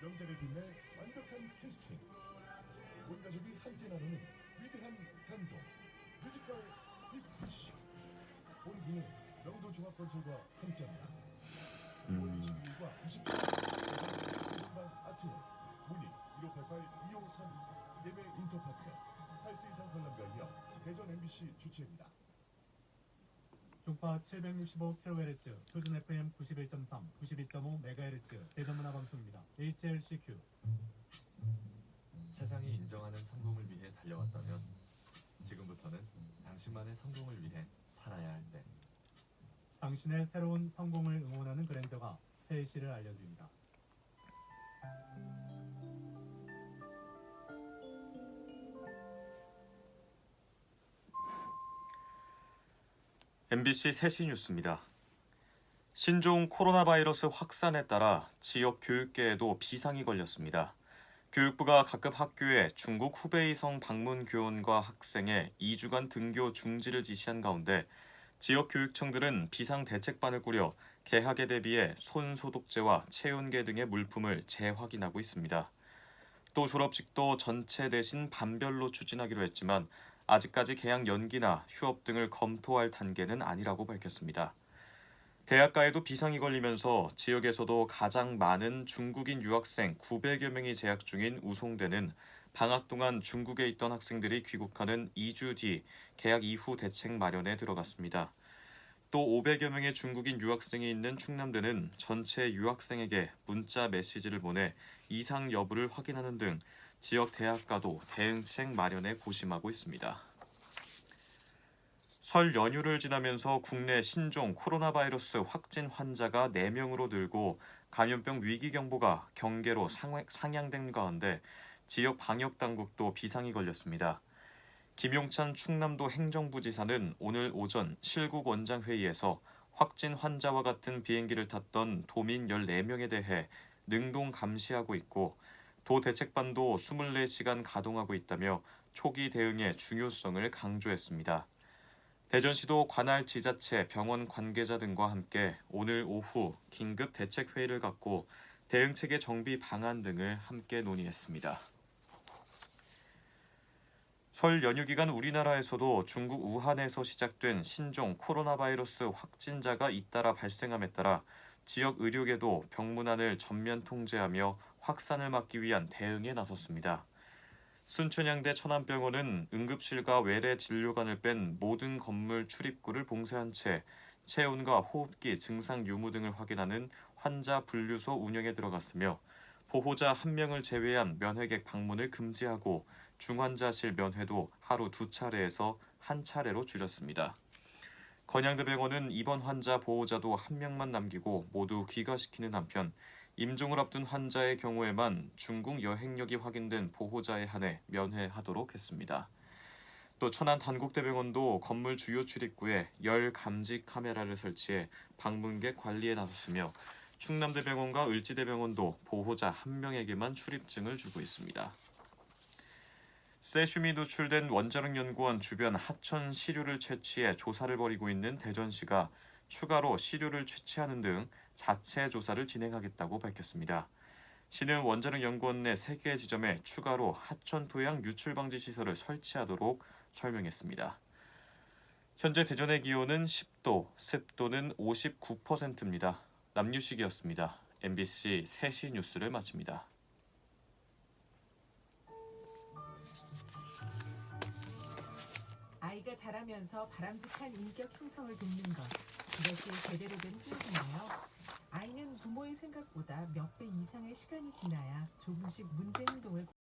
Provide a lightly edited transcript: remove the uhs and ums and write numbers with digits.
명작을 빛낼 완벽한 캐스팅, 온 가족이 함께 나누는 위대한 감동, 뮤지컬 빅피쉬. 올해 명도 종합건설과 함께합니다. 5월 22일과 27일 세종방 아트홀, 문의 1588-2532, 예매 인터파크, 8세 이상 관람가 이어 대전 MBC 주최입니다. 중파 765kHz, 표준 FM 91.3, 92.5MHz 대전문화방송입니다. HLCQ. 세상이 인정하는 성공을 위해 달려왔다면 지금부터는 당신만의 성공을 위해 살아야 할 때. 당신의 새로운 성공을 응원하는 그랜저가 새 시를 알려드립니다. MBC 3시 뉴스입니다. 신종 코로나 바이러스 확산에 따라 지역 교육계에도 비상이 걸렸습니다. 교육부가 각급 학교에 중국 후베이성 방문 교원과 학생의 2주간 등교 중지를 지시한 가운데 지역 교육청들은 비상 대책반을 꾸려 개학에 대비해 손 소독제와 체온계 등의 물품을 재확인하고 있습니다. 또 졸업식도 전체 대신 반별로 추진하기로 했지만 아직까지 개학 연기나 휴업 등을 검토할 단계는 아니라고 밝혔습니다. 대학가에도 비상이 걸리면서 지역에서도 가장 많은 중국인 유학생 900여 명이 재학 중인 우송대는 방학 동안 중국에 있던 학생들이 귀국하는 2주 뒤 개학 이후 대책 마련에 들어갔습니다. 또 500여 명의 중국인 유학생이 있는 충남대는 전체 유학생에게 문자 메시지를 보내 이상 여부를 확인하는 등 지역 대학가도 대응책 마련에 고심하고 있습니다. 설 연휴를 지나면서 국내 신종 코로나 바이러스 확진 환자가 4명으로 늘고 감염병 위기경보가 경계로 상향된 가운데 지역 방역당국도 비상이 걸렸습니다. 김용찬 충남도 행정부지사는 오늘 오전 실국원장회의에서 확진 환자와 같은 비행기를 탔던 도민 14명에 대해 능동 감시하고 있고 도 대책반도 24시간 가동하고 있다며 초기 대응의 중요성을 강조했습니다. 대전시도 관할 지자체, 병원 관계자 등과 함께 오늘 오후 긴급 대책회의를 갖고 대응체계 정비 방안 등을 함께 논의했습니다. 설 연휴 기간 우리나라에서도 중국 우한에서 시작된 신종 코로나 바이러스 확진자가 잇따라 발생함에 따라 지역 의료계도 병문안을 전면 통제하며 확산을 막기 위한 대응에 나섰습니다. 순천향대 천안병원은 응급실과 외래 진료관을 뺀 모든 건물 출입구를 봉쇄한 채 체온과 호흡기 증상 유무 등을 확인하는 환자 분류소 운영에 들어갔으며 보호자 1명을 제외한 면회객 방문을 금지하고 중환자실 면회도 하루 2차례에서 1차례로 줄였습니다. 건양대병원은 입원 환자 보호자도 1명만 남기고 모두 귀가시키는 한편 임종을 앞둔 환자의 경우에만 중국 여행력이 확인된 보호자에 한해 면회하도록 했습니다. 또 천안 단국대병원도 건물 주요 출입구에 열 감지 카메라를 설치해 방문객 관리에 나섰으며 충남대병원과 을지대병원도 보호자 1명에게만 출입증을 주고 있습니다. 세슘이 노출된 원자력 연구원 주변 하천 시료를 채취해 조사를 벌이고 있는 대전시가 추가로 시료를 채취하는 등 자체 조사를 진행하겠다고 밝혔습니다. 시는 원자력 연구원 내 3개 지점에 추가로 하천 토양 유출 방지 시설을 설치하도록 설명했습니다. 현재 대전의 기온은 10도, 습도는 59%입니다. 남유식이었습니다. MBC 3시 뉴스를 마칩니다. 아이가 자라면서 바람직한 인격 형성을 돕는 것, 그것이 제대로 된 후회인가요? 아이는 부모의 생각보다 몇 배 이상의 시간이 지나야 조금씩 문제 행동을